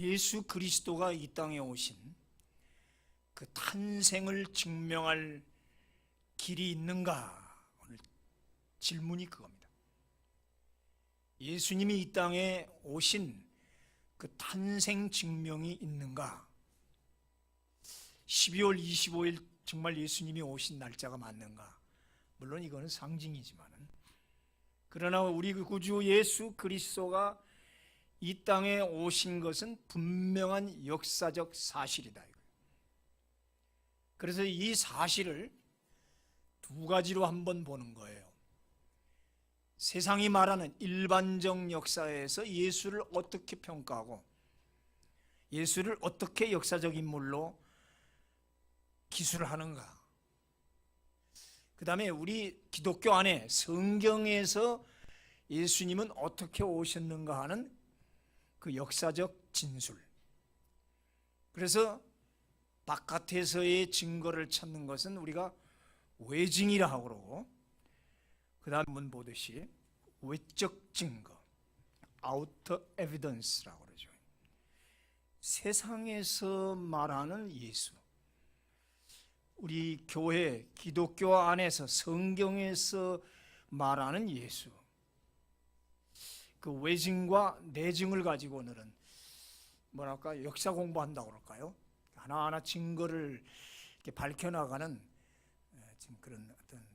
예수 그리스도가 이 땅에 오신 그 탄생을 증명할 길이 있는가? 오늘 질문이 그겁니다. 예수님이 이 땅에 오신 그 탄생 증명이 있는가? 12월 25일 정말 예수님이 오신 날짜가 맞는가? 물론 이거는 상징이지만은, 그러나 우리 구주 예수 그리스도가 이 땅에 오신 것은 분명한 역사적 사실이다. 그래서 이 사실을 두 가지로 한번 보는 거예요. 세상이 말하는 일반적 역사에서 예수를 어떻게 평가하고 예수를 어떻게 역사적 인물로 기술하는가. 그 다음에 우리 기독교 안에 성경에서 예수님은 어떻게 오셨는가 하는 그 역사적 진술. 그래서 바깥에서의 증거를 찾는 것은 우리가 외증이라고 그러고, 그 다음 문 보듯이 외적 증거, outer evidence라고 그러죠. 세상에서 말하는 예수, 우리 교회 기독교 안에서 성경에서 말하는 예수, 그 외증과 내증을 가지고 오늘은 뭐랄까 역사 공부한다고 그럴까요? 하나하나 증거를 이렇게 밝혀나가는 지금 그런 어떤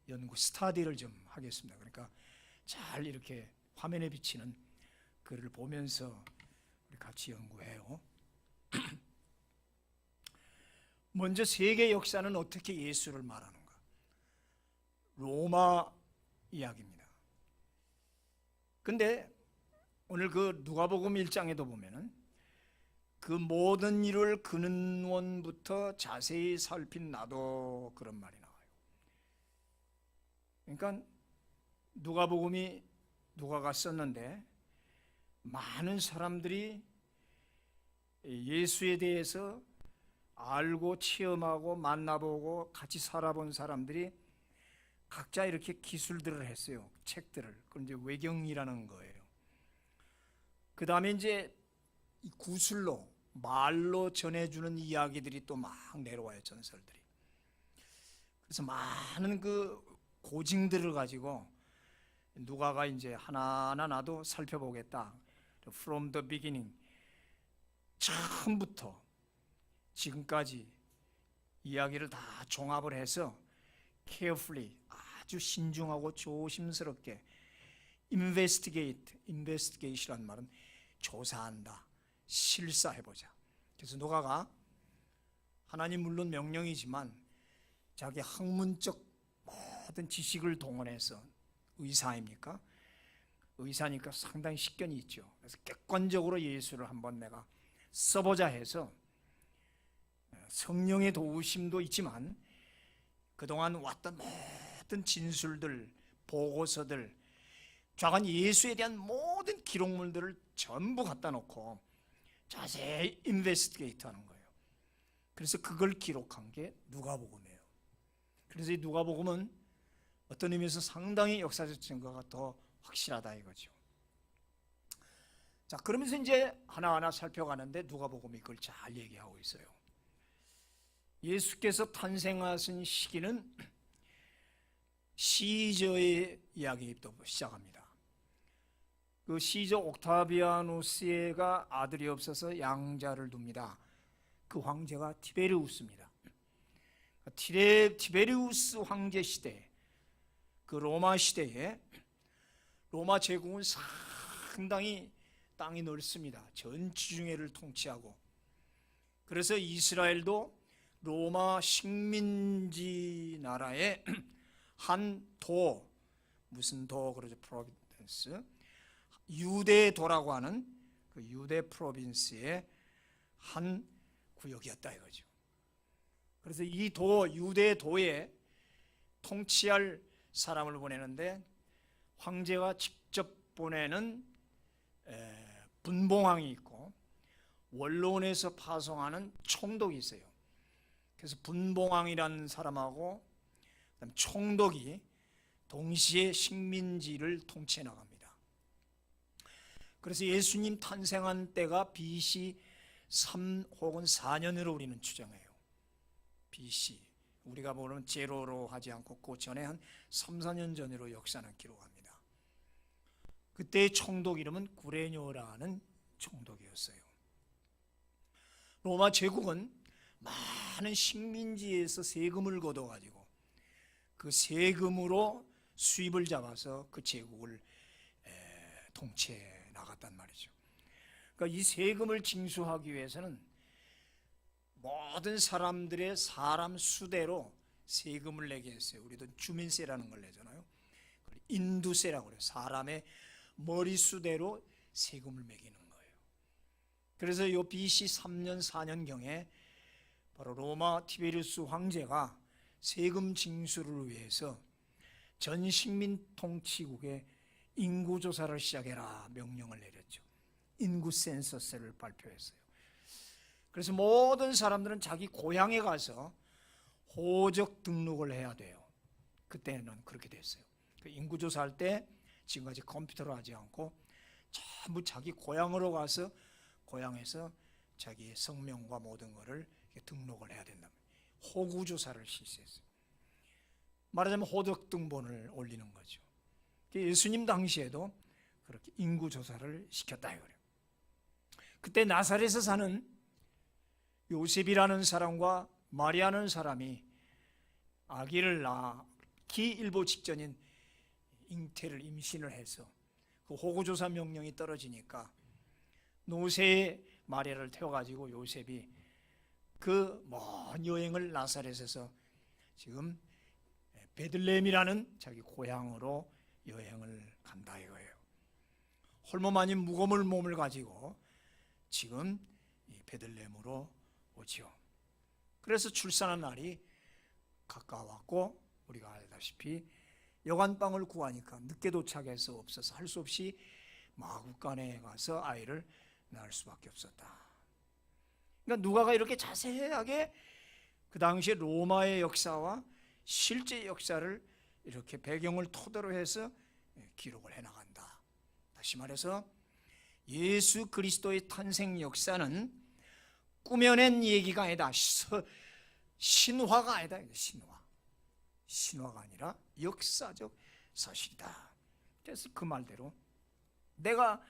연구 스터디를 좀 하겠습니다. 그러니까 잘 이렇게 화면에 비치는 글을 보면서 우리 같이 연구해요. 먼저 세계 역사는 어떻게 예수를 말하는가? 로마 이야기입니다. 근데 오늘 그 누가복음 1장에도 보면은 그 모든 일을 근원부터 자세히 살핀 나도 그런 말이 나와요. 그러니까 누가복음이 누가가 썼는데 많은 사람들이 예수에 대해서 알고 체험하고 만나보고 같이 살아본 사람들이 각자 이렇게 기술들을 했어요. 책들을. 그건 이제 외경이라는 거예요. 그 다음에 이제 이 구술로 말로 전해주는 이야기들이 또 막 내려와요. 전설들이. 그래서 많은 그 고증들을 가지고 누가가 이제 하나하나 나도 살펴보겠다. From the beginning, 처음부터 지금까지 이야기를 다 종합을 해서 carefully, 아주 신중하고 조심스럽게 investigate이란 말은 조사한다, 실사해보자. 그래서 누가가 하나님 물론 명령이지만 자기 학문적 모든 지식을 동원해서, 의사입니까? 의사니까 상당히 식견이 있죠. 그래서 객관적으로 예수를 한번 내가 써보자 해서 성령의 도우심도 있지만 그동안 왔던 모든 진술들, 보고서들, 좌간 예수에 대한 모든 기록물들을 전부 갖다 놓고 자세히 인베스티게이트 하는 거예요. 그래서 그걸 기록한 게 누가복음이에요. 그래서 이 누가복음은 어떤 의미에서 상당히 역사적 증거가 더 확실하다 이거죠. 자, 그러면서 이제 하나하나 살펴가는데 누가복음이 그걸 잘 얘기하고 있어요. 예수께서 탄생하신 시기는 시저의 이야기부터 시작합니다. 그 시저 옥타비아누스가 아들이 없어서 양자를 둡니다. 그 황제가 티베리우스입니다. 티베리우스 황제 시대, 그 로마 시대에 로마 제국은 상당히 땅이 넓습니다. 전 지중해를 통치하고, 그래서 이스라엘도 로마 식민지 나라의 한 도, 무슨 도 그러죠? 프로빈스, 유대도라고 하는 그 유대 프로빈스의 한 구역이었다 이거죠. 그래서 이 도, 유대도에 통치할 사람을 보내는데 황제가 직접 보내는 분봉왕이 있고 원로원에서 파송하는 총독이 있어요. 그래서 분봉왕이라는 사람하고 총독이 동시에 식민지를 통치해 나갑니다. 그래서 예수님 탄생한 때가 BC 3 혹은 4년으로 우리는 추정해요. BC. 우리가 모르면 제로로 하지 않고 그 전에 한 3, 4년 전으로 역사는 기록합니다. 그때의 총독 이름은 구레뇨라는 총독이었어요. 로마 제국은 많은 식민지에서 세금을 걷어가지고 그 세금으로 수입을 잡아서 그 제국을 통치해 나갔단 말이죠. 그러니까 이 세금을 징수하기 위해서는 모든 사람들의 사람 수대로 세금을 내게 했어요. 우리도 주민세라는 걸 내잖아요. 인두세라고 그래요. 사람의 머리 수대로 세금을 매기는 거예요. 그래서 요 BC 3년 4년경에 바로 로마 티베리우스 황제가 세금 징수를 위해서 전 식민 통치국에 인구조사를 시작해라 명령을 내렸죠. 인구 센서스를 발표했어요. 그래서 모든 사람들은 자기 고향에 가서 호적 등록을 해야 돼요. 그때는 그렇게 됐어요. 인구조사할 때 지금까지 컴퓨터로 하지 않고 전부 자기 고향으로 가서 고향에서 자기의 성명과 모든 것을 등록을 해야 된다. 호구조사를 실시했어요. 말하자면 호적등본을 올리는 거죠. 예수님 당시에도 그렇게 인구조사를 시켰다 이거예요. 그때 나사렛에 사는 요셉이라는 사람과 마리아는 사람이 아기를 낳기 일보 직전인 잉태를 임신을 해서 그 호구조사 명령이 떨어지니까 노새에 마리아를 태워가지고 요셉이 그 먼 여행을 나사렛에서 지금 베들레헴이라는 자기 고향으로 여행을 간다 이거예요. 홀몸 아닌 무거운 몸을 가지고 지금 베들레헴으로 오지요. 그래서 출산한 날이 가까웠고 우리가 알다시피 여관방을 구하니까 늦게 도착해서 없어서 할 수 없이 마구간에 가서 아이를 낳을 수밖에 없었다. 그러니까 누가가 이렇게 자세하게 그 당시에 로마의 역사와 실제 역사를 이렇게 배경을 토대로 해서 기록을 해나간다. 다시 말해서 예수 그리스도의 탄생 역사는 꾸며낸 얘기가 아니다. 신화가 아니다. 신화가 아니라 역사적 사실이다. 그래서 그 말대로 내가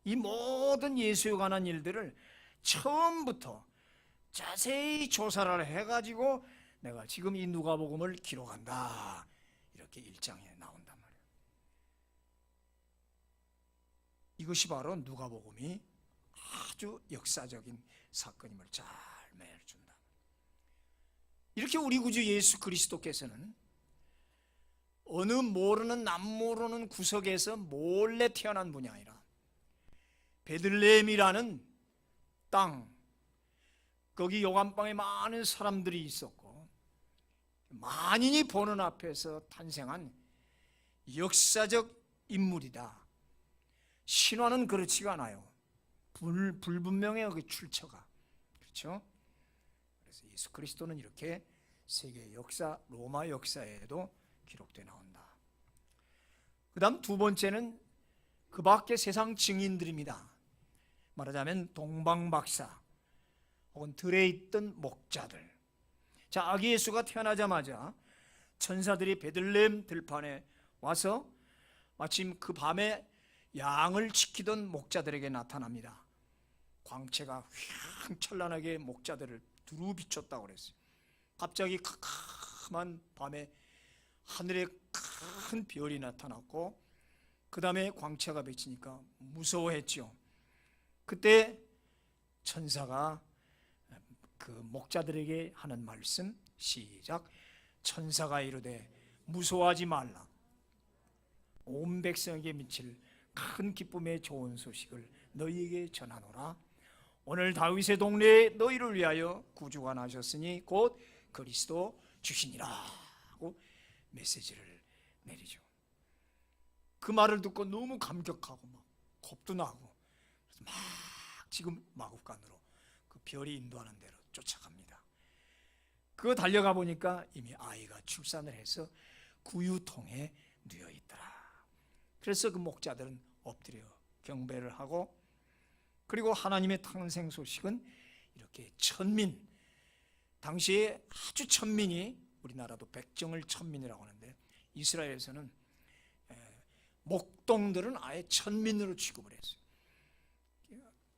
이 모든 예수에 관한 일들을 처음부터 자세히 조사를 해가지고 내가 지금 이 누가복음을 기록한다. 이렇게 1장에 나온단 말이에요. 이것이 바로 누가복음이 아주 역사적인 사건임을 잘 매해준다. 이렇게 우리 구주 예수 그리스도께서는 어느 모르는 남모르는 구석에서 몰래 태어난 분이 아니라 베들레헴이라는 땅, 거기 요한방에 많은 사람들이 있었고 만인이 보는 앞에서 탄생한 역사적 인물이다. 신화는 그렇지가 않아요. 불분명해요. 그 출처가. 그렇죠? 그래서 예수 그리스도는 이렇게 세계 역사, 로마 역사에도 기록되어 나온다. 그 다음 두 번째는 그 밖에 세상 증인들입니다. 말하자면 동방박사 혹은 들에 있던 목자들. 자, 아기 예수가 태어나자마자 천사들이 베들레헴 들판에 와서 마침 그 밤에 양을 지키던 목자들에게 나타납니다. 광채가 휘황찬란하게 목자들을 두루 비췄다고 그랬어요. 갑자기 캄캄한 밤에 하늘에 큰 별이 나타났고 그 다음에 광채가 비치니까 무서워했죠. 그때 천사가 그 목자들에게 하는 말씀, 시작. 천사가 이르되 무서워하지 말라. 온 백성에게 미칠 큰 기쁨의 좋은 소식을 너희에게 전하노라. 오늘 다윗의 동네에 너희를 위하여 구주가 나셨으니 곧 그리스도 주시니라 하고 메시지를 내리죠. 그 말을 듣고 너무 감격하고 막 겁도 나고 막 지금 마구간으로 그 별이 인도하는 대로 쫓아갑니다. 그거 달려가 보니까 이미 아이가 출산을 해서 구유통에 누워 있더라. 그래서 그 목자들은 엎드려 경배를 하고, 그리고 하나님의 탄생 소식은 이렇게 천민, 당시에 아주 천민이, 우리나라도 백정을 천민이라고 하는데 이스라엘에서는 목동들은 아예 천민으로 취급을 했어요.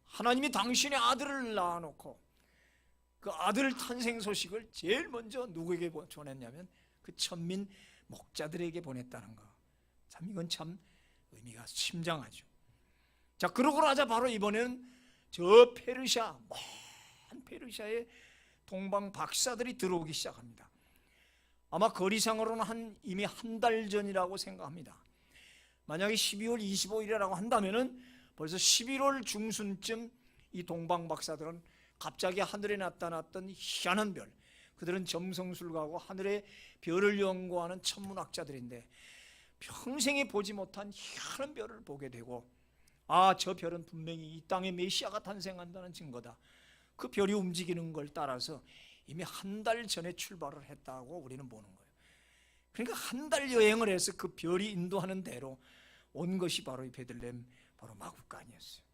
하나님이 당신의 아들을 낳아놓고 그 아들 탄생 소식을 제일 먼저 누구에게 전했냐면 그 천민 목자들에게 보냈다는 거. 참 이건 참 의미가 심장하죠. 자, 그러고 나자 바로 이번에는 저 페르시아, 먼 페르시아의 동방 박사들이 들어오기 시작합니다. 아마 거리상으로는 이미 한 달 전이라고 생각합니다. 만약에 12월 25일이라고 한다면은 벌써 11월 중순쯤 이 동방 박사들은 갑자기 하늘에 나타났던 희한한 별, 그들은 점성술가하고 하늘의 별을 연구하는 천문학자들인데 평생에 보지 못한 희한한 별을 보게 되고, 아, 저 별은 분명히 이 땅에 메시아가 탄생한다는 증거다. 그 별이 움직이는 걸 따라서 이미 한 달 전에 출발을 했다고 우리는 보는 거예요. 그러니까 한 달 여행을 해서 그 별이 인도하는 대로 온 것이 바로 이 베들레헴, 바로 마구간이었어요.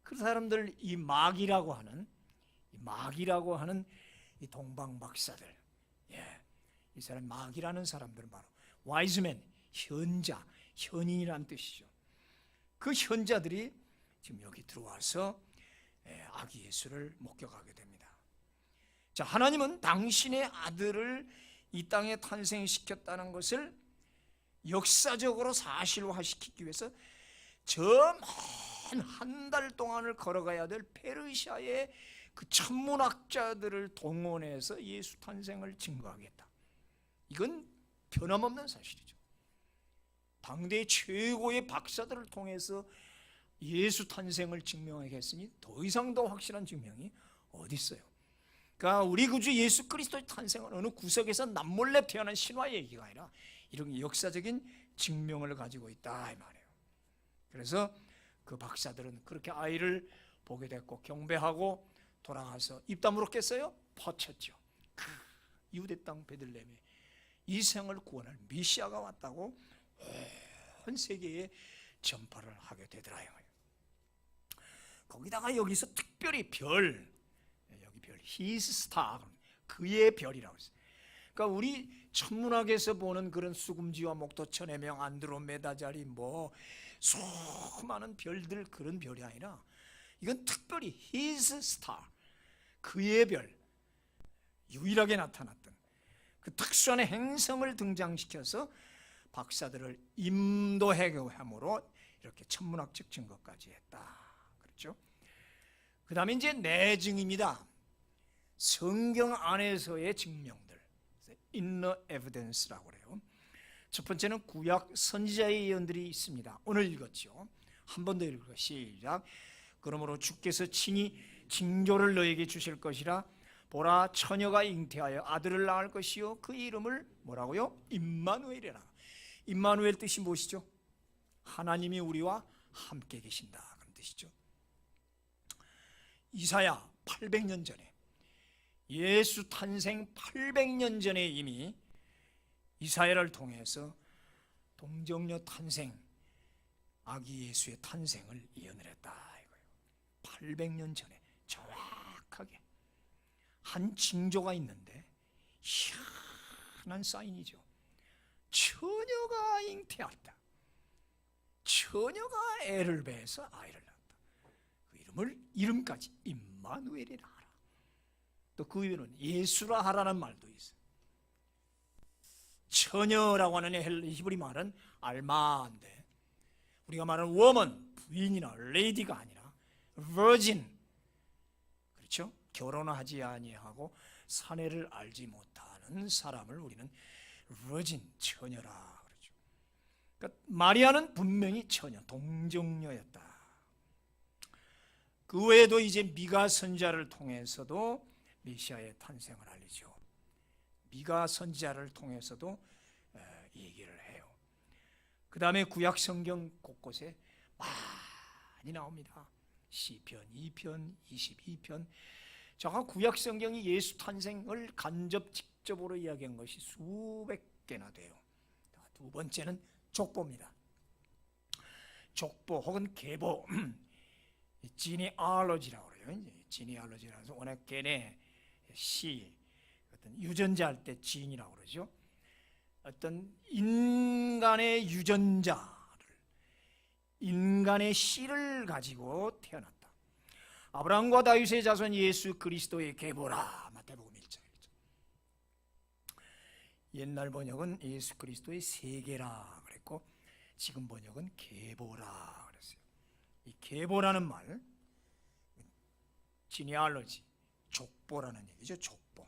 그 사람들, 이 마기라고 하는 이 동방 박사들, 이 사람 마기라는 사람들은 바로 와이즈맨, 현자, 현인이란 뜻이죠. 그 현자들이 지금 여기 들어와서 아기 예수를 목격하게 됩니다. 자, 하나님은 당신의 아들을 이 땅에 탄생시켰다는 것을 역사적으로 사실화시키기 위해서 저 먼 한 달 동안을 걸어가야 될 페르시아의 그 천문학자들을 동원해서 예수 탄생을 증거하겠다. 이건 변함없는 사실이죠. 당대의 최고의 박사들을 통해서 예수 탄생을 증명하겠으니 더 이상 더 확실한 증명이 어디 있어요? 그러니까 우리 구주 예수 그리스도의 탄생은 어느 구석에서 남몰래 태어난 신화 얘기가 아니라 이런 역사적인 증명을 가지고 있다 이 말이에요. 그래서 그 박사들은 그렇게 아이를 보게 됐고 경배하고 돌아가서 입담 물었겠어요? 퍼쳤죠. 유대 땅 베들레헴에 이 생을 구원할 메시아가 왔다고 온 세계에 전파를 하게 되더라요. 거기다가 여기서 특별히 별, 여기 별, His star, 그의 별이라고 했어요. 그러니까 우리 천문학에서 보는 그런 수금지와 목도 천의 명, 안드로메다자리 뭐 수많은 별들, 그런 별이 아니라 이건 특별히 His star, 그의 별, 유일하게 나타났던 그 특수한 행성을 등장시켜서 박사들을 인도해함으로 이렇게 천문학적 증거까지 했다. 그렇죠? 그 다음에 이제 내증입니다. 성경 안에서의 증명들, inner evidence라고 그래요. 첫 번째는 구약 선지자의 예언들이 있습니다. 오늘 읽었죠. 한 번 더 읽고 시작. 그러므로 주께서 친히 징조를 너에게 주실 것이라. 보라, 처녀가 잉태하여 아들을 낳을 것이요 그 이름을 뭐라고요? 임마누엘이라. 임마누엘 뜻이 무엇이죠? 하나님이 우리와 함께 계신다 그런 뜻이죠. 이사야 800년 전에, 예수 탄생 800년 전에 이미 이사야를 통해서 동정녀 탄생, 아기 예수의 탄생을 예언을 했다 이거예요. 800년 전에 정확하게 한 징조가 있는데 희한한 사인이죠. 처녀가 잉태했다. 처녀가 애를 배해서 아이를 낳았다. 그 이름까지 임마누엘이라 하라. 또 그 위에는 예수라 하라는 말도 있어요. 처녀라고 하는 히브리 말은 알마인데 우리가 말하는 woman, 부인이나 lady가 아니라 virgin, 그렇죠? 결혼하지 아니하고 사내를 알지 못하는 사람을 우리는 virgin, 처녀라 그러죠. 그러니까 마리아는 분명히 처녀, 동정녀였다. 그 외에도 이제 미가 선지자를 통해서도 메시아의 탄생을 알리죠. 미가 선지자를 통해서도 얘기를 해요. 그 다음에 구약 성경 곳곳에 많이 나옵니다. 시편 2편, 22편. 제가 구약 성경이 예수 탄생을 직접으로 이야기한 것이 수백 개나 돼요. 두 번째는 족보입니다. 족보 혹은 계보, genealogy라고 그래요. genealogy라서 워낙 걔네 시 어떤 유전자 할 때 gene이라고 그러죠. 어떤 인간의 유전자를, 인간의 씨를 가지고 태어났다. 아브라함과 다윗의 자손 예수 그리스도의 계보라. 마태복음 1장 1절. 옛날 번역은 예수 그리스도의 세계라 그랬고, 지금 번역은 계보라 그랬어요. 이 계보라는 말, 지니알러지, 족보라는 얘기죠. 족보.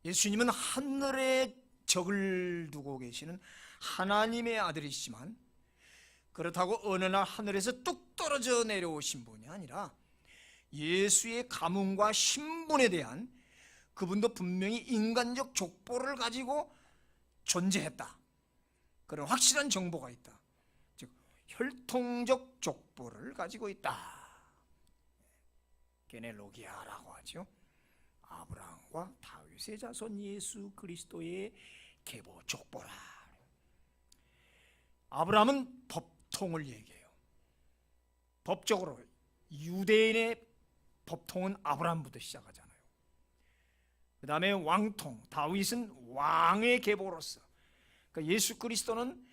예수님은 하늘에 적을 두고 계시는 하나님의 아들이시지만, 그렇다고 어느 날 하늘에서 뚝 떨어져 내려오신 분이 아니라 예수의 가문과 신분에 대한 그분도 분명히 인간적 족보를 가지고 존재했다. 그런 확실한 정보가 있다. 즉 혈통적 족보를 가지고 있다. 게네로기아라고 하죠. 아브라함과 다윗의 자손 예수 그리스도의 계보 족보라. 아브라함은 법통을 얘기해요. 법적으로 유대인의 법통은 아브라함부터 시작하잖아요. 그 다음에 왕통, 다윗은 왕의 계보로서, 그러니까 예수 그리스도는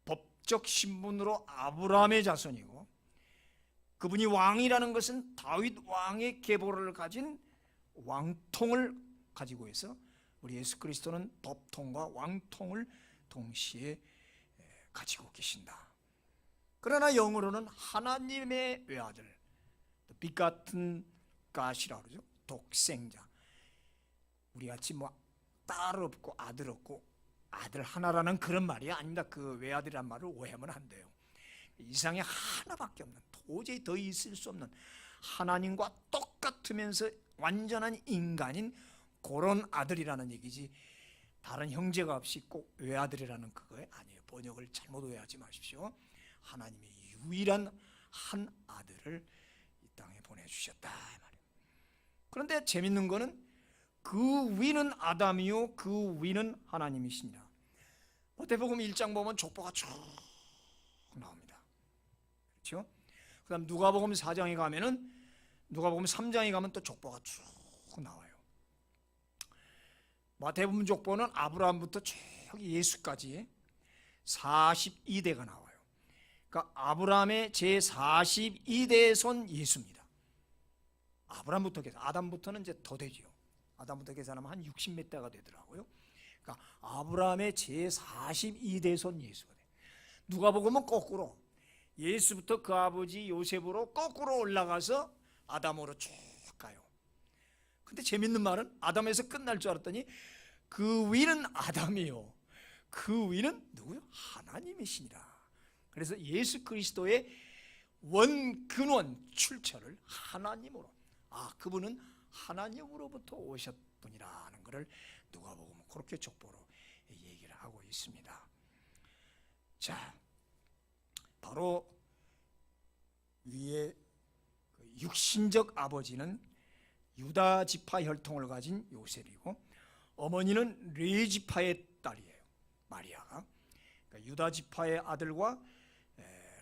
법적 신분으로 아브라함의 자손이고, 그분이 왕이라는 것은 다윗 왕의 계보를 가진 왕통을 가지고 있어 우리 예수 그리스도는 법통과 왕통을 동시에 가지고 계신다. 그러나 영어로는 하나님의 외아들, begotten God이라고 그러죠. 독생자. 우리같이 뭐 딸 없고 아들 없고 아들 하나라는 그런 말이 아닙니다. 그 외아들이란 말을 오해하면 안 돼요. 이 세상에 하나밖에 없는, 도저히 더 있을 수 없는, 하나님과 똑같으면서 완전한 인간인 그런 아들이라는 얘기지, 다른 형제가 없이 꼭 외아들이라는 그거에 아니에요. 번역을 잘못 오해하지 마십시오. 하나님의 유일한 한 아들을 이 땅에 보내주셨다 말이에요. 그런데 재밌는 거는 그 위는 아담이요 그 위는 하나님이시니라. 마태복음 1장 보면 족보가 쭉 나옵니다. 그렇죠? 그 다음 누가복음 4장에 가면은, 누가복음 3장에 가면 또 족보가 쭉 나와요. 마태복음 족보는 아브라함부터 쭉 예수까지 42대가 나와요. 그러니까 아브라함의 제42대 손 예수입니다. 아브라함부터 계산, 아담부터는 이제 더 되죠. 아담부터 계산하면 한 60몇 대가 되더라고요. 그러니까 아브라함의 제42대 손 예수가 돼요. 누가복음은 거꾸로 예수부터 그 아버지 요셉으로 거꾸로 올라가서 아담으로 쭉 가요. 근데 재밌는 말은 아담에서 끝날 줄 알았더니 그 위는 아담이요 그 위는 누구요? 하나님이시니라. 그래서 예수 그리스도의 원근원 출처를 하나님으로, 그분은 하나님으로부터 오셨분이라는 것을 누가복음은 그렇게 족보로 얘기를 하고 있습니다. 자, 바로 위에 육신적 아버지는 유다 지파 혈통을 가진 요셉이고, 어머니는 레위 지파의 딸이에요. 마리아가. 그러니까 유다 지파의 아들과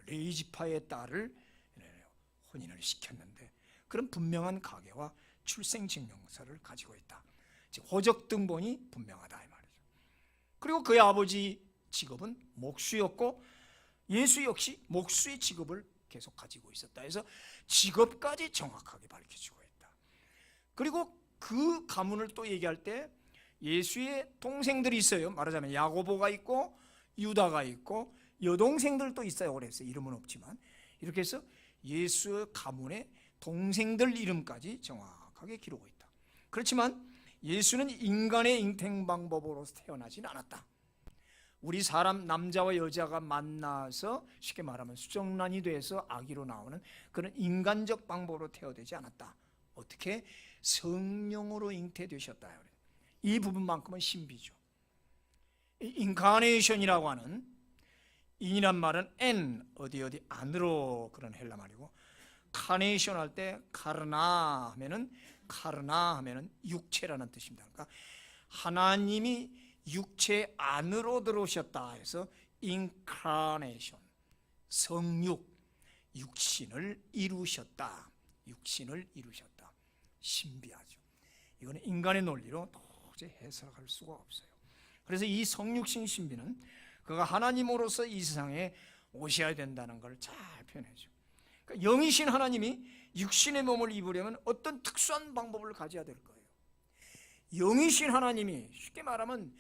레위 지파의 딸을 혼인을 시켰는데, 그런 분명한 가계와 출생증명서를 가지고 있다. 즉 호적 등본이 분명하다 이 말이죠. 그리고 그의 아버지 직업은 목수였고, 예수 역시 목수의 직업을 계속 가지고 있었다 해서 직업까지 정확하게 밝혀지고 있다. 그리고 그 가문을 또 얘기할 때 예수의 동생들이 있어요. 말하자면 야고보가 있고 유다가 있고 여동생들도 있어요. 그랬어요. 이름은 없지만 이렇게 해서 예수의 가문의 동생들 이름까지 정확하게 기록하고 있다. 그렇지만 예수는 인간의 잉태 방법으로 태어나진 않았다. 우리 사람 남자와 여자가 만나서 쉽게 말하면 수정란이 돼서 아기로 나오는 그런 인간적 방법으로 태어나지 않았다. 어떻게? 성령으로 잉태되셨다. 이 부분만큼은 신비죠. 인카네이션이라고 하는, 인이란 말은 엔 어디 안으로 그런 헬라 말이고, 카네이션 할 때 카르나 하면은 육체라는 뜻입니다. 그러니까 하나님이 육체 안으로 들어오셨다 해서 인카네이션, 성육, 육신을 이루셨다. 육신을 이루셨다. 신비하죠. 이거는 인간의 논리로 도저히 해석할 수가 없어요. 그래서 이 성육신 신비는 그가 하나님으로서 이 세상에 오셔야 된다는 걸 잘 표현해줘. 그러니까 영이신 하나님이 육신의 몸을 입으려면 어떤 특수한 방법을 가져야 될 거예요. 영이신 하나님이, 쉽게 말하면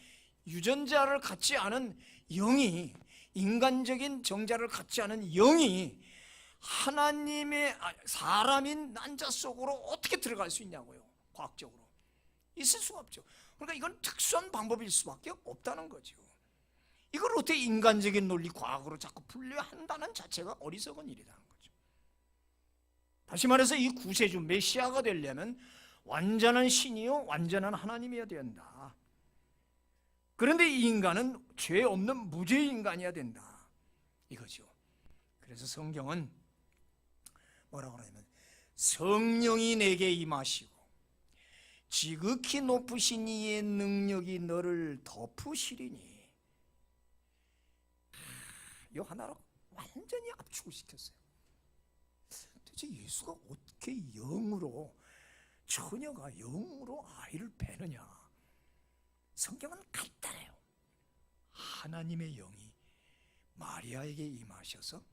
유전자를 갖지 않은 영이, 인간적인 정자를 갖지 않은 영이 하나님의 사람인 난자 속으로 어떻게 들어갈 수 있냐고요. 과학적으로 있을 수가 없죠. 그러니까 이건 특수한 방법일 수밖에 없다는 거죠. 이걸 어떻게 인간적인 논리, 과학으로 자꾸 풀려 한다는 자체가 어리석은 일이라는 거죠. 다시 말해서 이 구세주 메시아가 되려면 완전한 신이요 완전한 하나님이어야 된다. 그런데 이 인간은 죄 없는 무죄 인간이어야 된다, 이거죠. 그래서 성경은 뭐라고 하냐면 성령이 내게 임하시고 지극히 높으신 이의 능력이 너를 덮으시리니. 이 하나로 완전히 압축을 시켰어요. 도대체 예수가 어떻게 영으로, 처녀가 영으로 아이를 배느냐? 성경은 간단해요. 하나님의 영이 마리아에게 임하셔서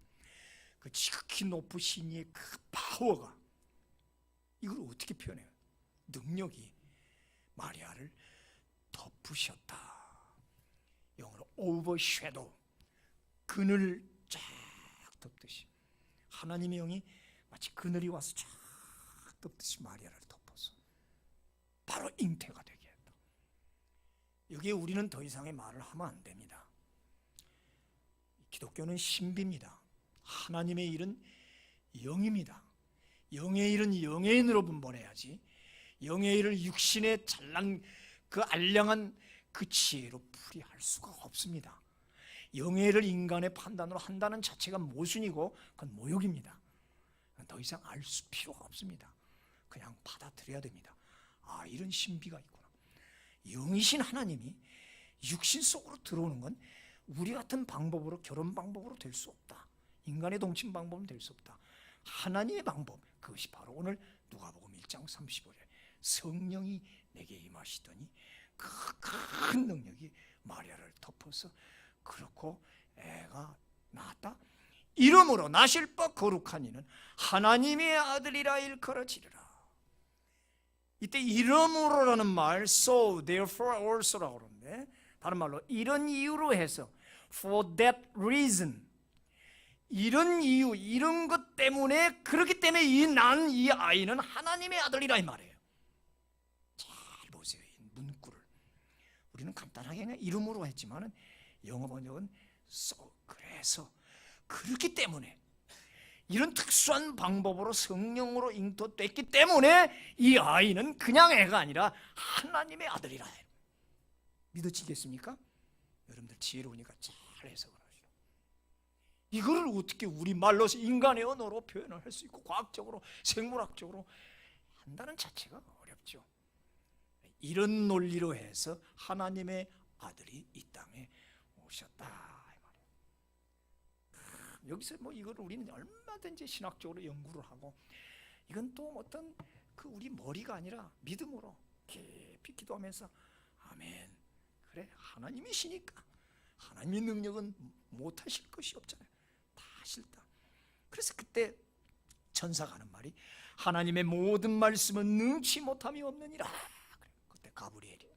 그 지극히 높으신 이의 그 파워가, 이걸 어떻게 표현해요? 능력이 마리아를 덮으셨다. 영어로 overshadow, 그늘 쫙 덮듯이 하나님의 영이 마치 그늘이 와서 쫙 덮듯이 마리아를 덮어서 바로 잉태가 되게 했다. 여기에 우리는 더 이상의 말을 하면 안 됩니다. 기독교는 신비입니다. 하나님의 일은 영입니다. 영의 일은 영의 인으로 분별해야지 영의 일을 육신의 잘난 그 알량한 그 지혜로 풀이할 수가 없습니다. 영의 일을 인간의 판단으로 한다는 자체가 모순이고 그건 모욕입니다. 더 이상 알 필요가 없습니다. 그냥 받아들여야 됩니다. 아, 이런 신비가 있구나. 영이신 하나님이 육신 속으로 들어오는 건 우리 같은 방법으로, 결혼 방법으로 될 수 없다. 인간의 동침 방법은 될 수 없다. 하나님의 방법, 그것이 바로 오늘 누가복음 1장 35절에 성령이 내게 임하시더니 그 큰 능력이 마리아를 덮어서 그렇고 애가 낳았다. 이러므로 나실 바 거룩한 이는 하나님의 아들이라 일컬어지리라. 이때 이러므로라는 말, so, therefore, also라고 그러는데 다른 말로 이런 이유로 해서, for that reason, 이런 이유, 이런 것 때문에, 그렇기 때문에 이 아이는 하나님의 아들이라 이 말이에요. 잘 보세요, 이 문구를. 우리는 간단하게 그냥 이름으로 했지만은 영어 번역은 so, 그래서, 그렇기 때문에, 이런 특수한 방법으로 성령으로 잉태됐기 때문에 이 아이는 그냥 애가 아니라 하나님의 아들이라 해요. 믿어지겠습니까? 여러분들 지혜로우니까 잘 해석을 하시오. 이거를 어떻게 우리 말로, 인간의 언어로 표현을 할 수 있고 과학적으로, 생물학적으로 한다는 자체가 어렵죠. 이런 논리로 해서 하나님의 아들이 이 땅에 오셨다. 여기서 뭐 이걸 우리는 얼마든지 신학적으로 연구를 하고, 이건 또 어떤 그 우리 머리가 아니라 믿음으로 깊이 기도하면서 아멘, 그래 하나님이시니까 하나님의 능력은 못하실 것이 없잖아요. 다 하실다. 그래서 그때 천사가 하는 말이 하나님의 모든 말씀은 능치 못함이 없느니라. 그때 가브리엘이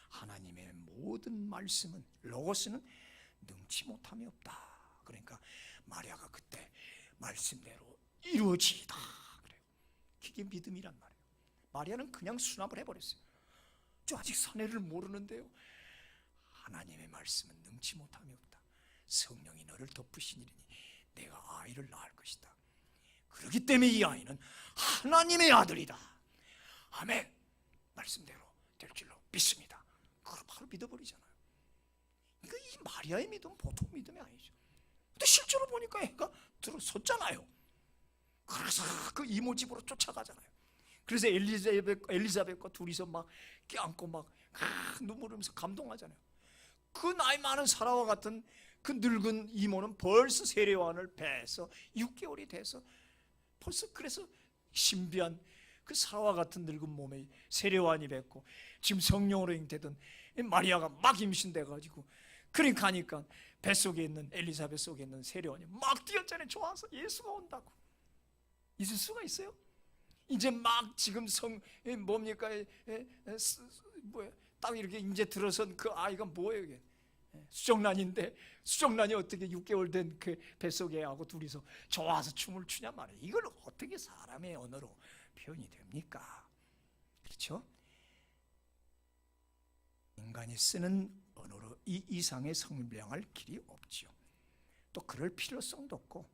하나님의 모든 말씀은, 로고스는 능치 못함이 없다. 그러니까 마리아가 그때 말씀대로 이루어지다 그래요. 그게 믿음이란 말이에요. 마리아는 그냥 수납을 해버렸어요. 저 아직 사내를 모르는데요, 하나님의 말씀은 능치 못함이 없다. 성령이 너를 덮으시니니 내가 아이를 낳을 것이다. 그렇기 때문에 이 아이는 하나님의 아들이다. 아멘. 말씀대로 될 줄로 믿습니다. 그걸 바로 믿어버리잖아요. 그러니까 이 마리아의 믿음은 보통 믿음이 아니죠. 근데 실제로 보니까 애가 들어섰잖아요. 그래서 그 이모 집으로 쫓아가잖아요. 그래서 엘리자벳과 둘이서 막 껴안고 막 눈물 흘리면서 감동하잖아요. 그 나이 많은 사라와 같은 그 늙은 이모는 벌써 세례요한을 뵈서 6개월이 돼서 벌써 그래서 신비한 그 사와 같은 늙은 몸에 세례요한이 뵙고 지금 성령으로 잉태된 마리아가 막 임신돼가지고 그러니 가니까 뱃속에 있는 엘리사벳 속에 있는 세례요한이 막 뛰었잖아요. 좋아서 예수가 온다고. 있을 수가 있어요? 이제 막 지금 뭡니까? 뭐야? 딱 이렇게 이제 들어선 그 아이가 뭐예요 이게? 수정란인데 수정란이 어떻게 6개월 된 그 뱃속에 하고 둘이서 좋아서 춤을 추냐 말이에요. 이걸 어떻게 사람의 언어로 표현이 됩니까? 그렇죠? 인간이 쓰는 언어로 이 이상의 성명할 길이 없지요. 또 그럴 필요성도 없고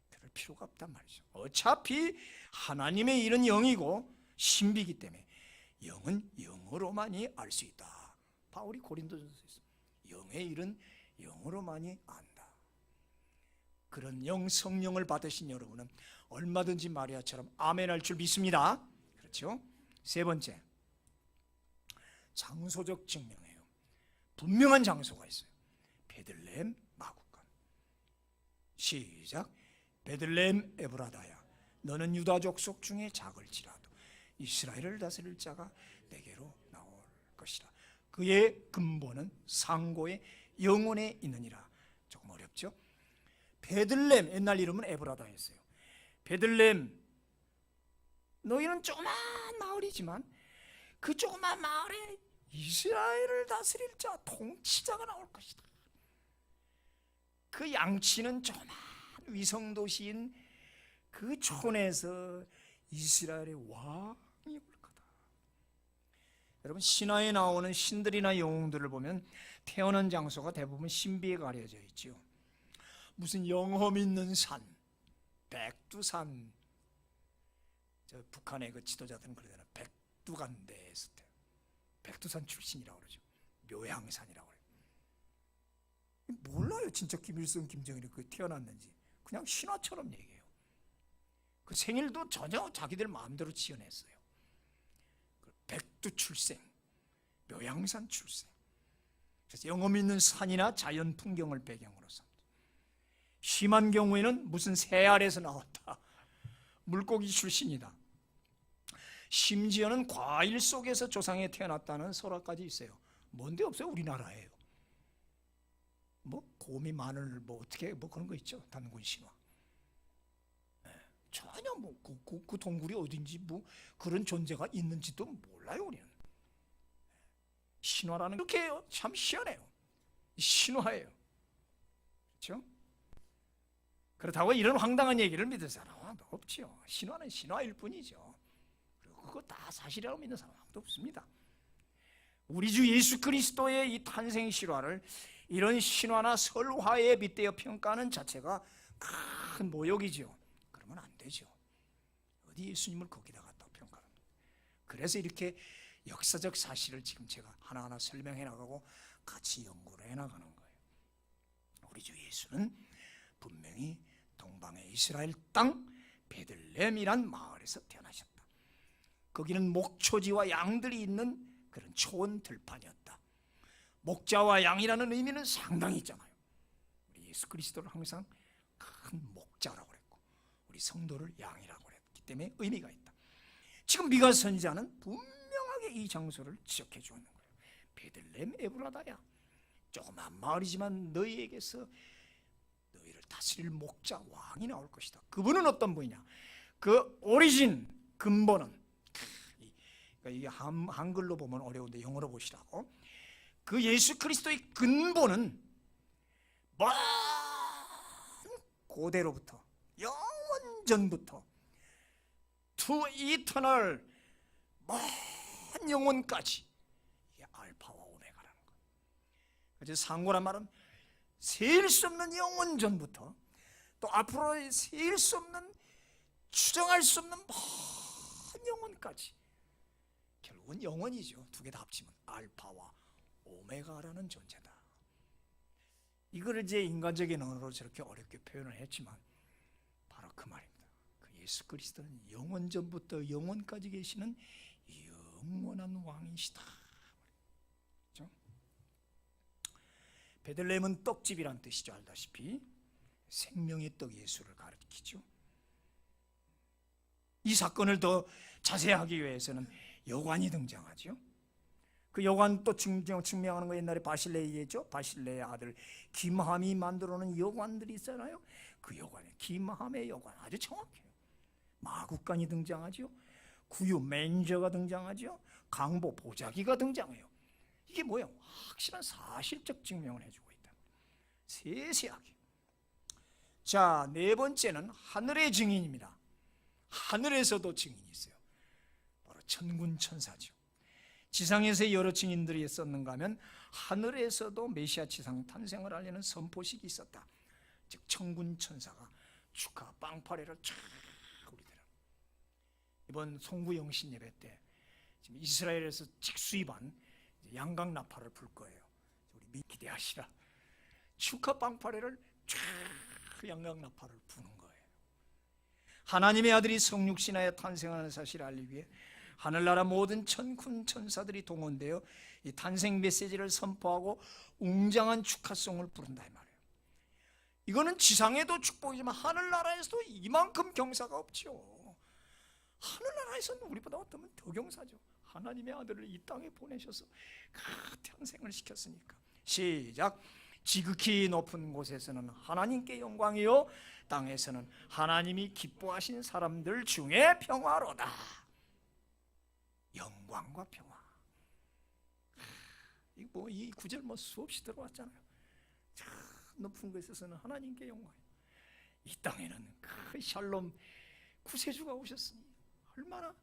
그럴 필요가 없단 말이죠. 어차피 하나님의 일은 영이고 신비이기 때문에 영은 영으로만이 알 수 있다. 바울이 고린도전서에서 영의 일은 영으로만이 안다. 그런 성령을 받으신 여러분은 얼마든지 마리아처럼 아멘할 줄 믿습니다. 그렇죠? 세 번째, 장소적 증명이에요. 분명한 장소가 있어요. 베들레헴 마구간. 시작. 베들레헴 에브라다야, 너는 유다 족속 중에 작을지라도 이스라엘을 다스릴 자가 내게로 나올 것이라. 그의 근본은 상고의 영혼에 있느니라. 조금 어렵죠? 베들레헴, 옛날 이름은 에브라다였어요. 베들레헴, 너희는 조그만 마을이지만 그 조그만 마을에 이스라엘을 다스릴 자, 통치자가 나올 것이다. 그 양치는 조그만 위성도시인 그 촌에서 이스라엘의 왕이 올 거다. 여러분, 신화에 나오는 신들이나 영웅들을 보면 태어난 장소가 대부분 신비에 가려져 있죠. 무슨 영험 있는 산, 백두산, 저 북한의 그 지도자들은 그러잖아요. 백두간대에서 백두산 출신이라고 그러죠. 묘향산이라고 그래요. 몰라요, 진짜 김일성, 김정일이 그 태어났는지. 그냥 신화처럼 얘기해요. 그 생일도 전혀 자기들 마음대로 지어냈어요. 백두 출생, 묘향산 출생. 그래서 영험 있는 산이나 자연 풍경을 배경으로 삼죠. 심한 경우에는 무슨 새 알에서 나왔다, 물고기 출신이다. 심지어는 과일 속에서 조상에 태어났다는 설화까지 있어요. 뭔데 없어요? 우리나라에요. 뭐 곰이 마늘 뭐 어떻게 뭐 그런 거 있죠. 단군 신화. 전혀 뭐 그 동굴이 어딘지 뭐 그런 존재가 있는지도 몰라요. 우리는. 신화라는 게 이렇게 참 희한해요. 신화예요. 그렇죠? 그렇다고 이런 황당한 얘기를 믿을 사람은 없지요. 신화는 신화일 뿐이죠. 그리고 그거 다 사실이라고 믿는 사람은 아무도 없습니다. 우리 주 예수 그리스도의 이 탄생 실화를 이런 신화나 설화에 빗대어 평가하는 자체가 큰 모욕이죠. 그러면 안 되죠. 어디 예수님을 거기다 갖다 평가합니다. 그래서 이렇게 역사적 사실을 지금 제가 하나하나 설명해 나가고 같이 연구를 해 나가는 거예요. 우리 주 예수는 분명히 동방의 이스라엘 땅 베들레헴이란 마을에서 태어나셨다. 거기는 목초지와 양들이 있는 그런 초원 들판이었다. 목자와 양이라는 의미는 상당히 있잖아요. 우리 예수 그리스도를 항상 큰 목자라고 그랬고 우리 성도를 양이라고 그랬기 때문에 의미가 있다. 지금 미가 선지자는 분명하게 이 장소를 지적해 주는 거예요. 베들레헴 에브라다야, 조그만 마을이지만 너희에게서 너희를 다스릴 목자 왕이 나올 것이다. 그분은 어떤 분이냐? 그 오리진, 근본은, 이게 한글로 보면 어려운데 영어로 보시라고. 그 예수 그리스도의 근본은 먼 고대로부터 영원전부터 to eternal, 먼 영원까지, 이게 알파와 오메가라는 거예요. 그래서 상고란 말은 세일 수 없는 영원전부터 또 앞으로 세일 수 없는, 추정할 수 없는 먼 영원까지, 결국은 영원이죠. 두 개 다 합치면 알파와 오메가라는 존재다. 이걸 이제 인간적인 언어로 저렇게 어렵게 표현을 했지만 바로 그 말입니다. 그 예수 그리스도는 영원전부터 영원까지 계시는 영원한 왕이시다. 그렇죠? 베들레헴은 떡집이란 뜻이죠. 알다시피 생명의 떡 예수를 가리키죠. 이 사건을 더 자세하기 위해서는 여관이 등장하죠. 그 여관 또 증명하는 거 옛날에 바실레 얘기했죠. 바실레의 아들 김함이 만들어 놓은 여관들이 있잖아요. 그 여관에 김함의 여관 아주 정확해요. 마국간이 등장하죠. 구유 맹저가 등장하죠. 강보 보자기가 등장해요. 이게 뭐예요? 확실한 사실적 증명을 해주고 있다. 세세하게. 자, 네 번째는 하늘의 증인입니다. 하늘에서도 증인이 있어요. 바로 천군 천사죠. 지상에서 여러 증인들이 있었는가 하면 하늘에서도 메시아 지상 탄생을 알리는 선포식이 있었다. 즉 천군 천사가 축하 빵파레를 쫙 울리더라. 이번 송구영신 예배 때 지금 이스라엘에서 직수입한 양각 나팔을 불 거예요. 우리 기대하시라. 축하 빵파레를 쫙 양각 나팔을 부는 거예요. 하나님의 아들이 성육신하여 탄생하는 사실을 알리기 위해 하늘나라 모든 천군 천사들이 동원되어 이 탄생 메시지를 선포하고 웅장한 축하송을 부른다 이 말이에요. 이거는 지상에도 축복이지만 하늘나라에서도 이만큼 경사가 없죠. 하늘나라에서는 우리보다 어쩌면 더 경사죠. 하나님의 아들을 이 땅에 보내셔서 탄생을 시켰으니까. 시작. 지극히 높은 곳에서는 하나님께 영광이요 땅에서는 하나님이 기뻐하신 사람들 중에 평화로다. 영광과 평화. 이 구절 수없이 들어왔잖아요. 높은 곳에서는 하나님께 영광. 이 땅에는 그 샬롬 구세주가 오셨으니 얼마나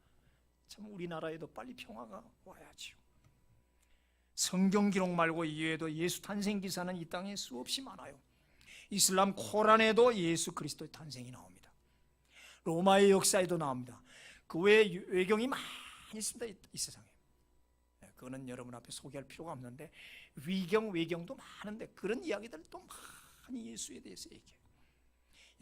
참 우리나라에도 빨리 평화가 와야지요. 성경 기록 말고 이외에도 예수 탄생 기사는 이 땅에 수없이 많아요. 이슬람 코란에도 예수 그리스도의 탄생이 나옵니다. 로마의 역사에도 나옵니다. 그 외에 외경이 많이 있습니다. 이 세상에. 그거는 여러분 앞에 소개할 필요가 없는데 외경도 많은데 그런 이야기들도 많이 예수에 대해서 얘기해요.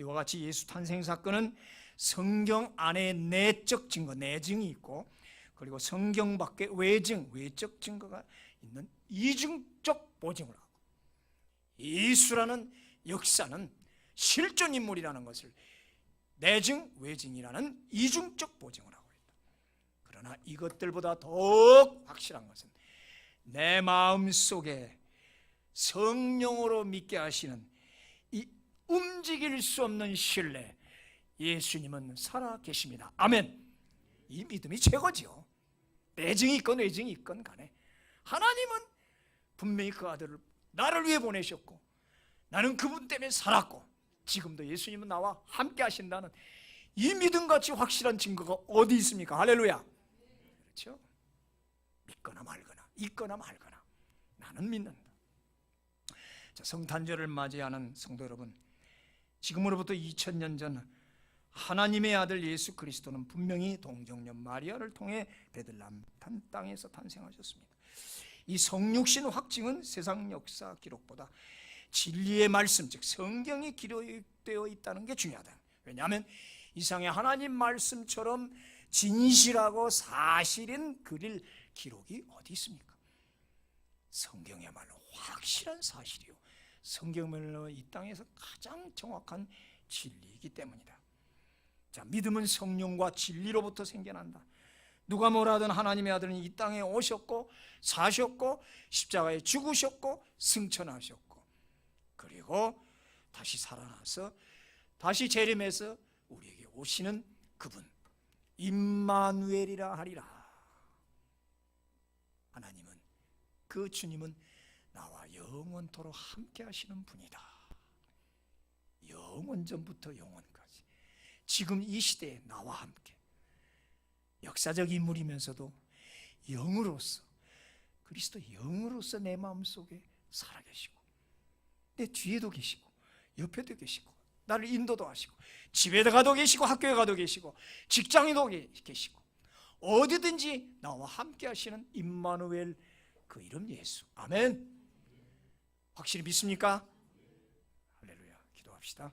이와 같이 예수 탄생 사건은 성경 안에 내적 증거, 내증이 있고 그리고 성경 밖에 외적 증거가 있는 이중적 보증을 하고 예수라는 역사는 실존 인물이라는 것을 내증, 외증이라는 이중적 보증을 하고 있다. 그러나 이것들보다 더욱 확실한 것은 내 마음속에 성령으로 믿게 하시는 이 움직일 수 없는 신뢰, 예수님은 살아 계십니다. 아멘. 이 믿음이 최고지요. 내증이 있건 외증이 있건 간에 하나님은 분명히 그 아들을 나를 위해 보내셨고 나는 그분 때문에 살았고 지금도 예수님은 나와 함께 하신다는 이 믿음같이 확실한 증거가 어디 있습니까? 할렐루야. 그렇죠? 믿거나 말거나 있거나 말거나 나는 믿는다. 자, 성탄절을 맞이하는 성도 여러분, 지금으로부터 2000년 전 하나님의 아들 예수 그리스도는 분명히 동정녀 마리아를 통해 베들레헴 땅에서 탄생하셨습니다. 이 성육신 확증은 세상 역사 기록보다 진리의 말씀, 즉 성경이 기록되어 있다는 게 중요하다. 왜냐하면 이상의 하나님 말씀처럼 진실하고 사실인 그릴 기록이 어디 있습니까? 성경이야말로 확실한 사실이요, 성경말로 이 땅에서 가장 정확한 진리이기 때문이다. 자, 믿음은 성령과 진리로부터 생겨난다. 누가 뭐라 하든 하나님의 아들은 이 땅에 오셨고 사셨고 십자가에 죽으셨고 승천하셨고 그리고 다시 살아나서 다시 재림해서 우리에게 오시는 그분 임마누엘이라 하리라. 하나님은, 그 주님은 나와 영원토록 함께 하시는 분이다. 영원 전부터 영원까지 지금 이 시대에 나와 함께 역사적 인물이면서도 영으로서, 그리스도 영으로서 내 마음속에 살아계시고 내 뒤에도 계시고 옆에도 계시고 나를 인도도 하시고 집에 가도 계시고 학교에 가도 계시고 직장에도 계시고 어디든지 나와 함께 하시는 임마누엘, 그 이름 예수. 아멘. 확실히 믿습니까? 할렐루야. 기도합시다.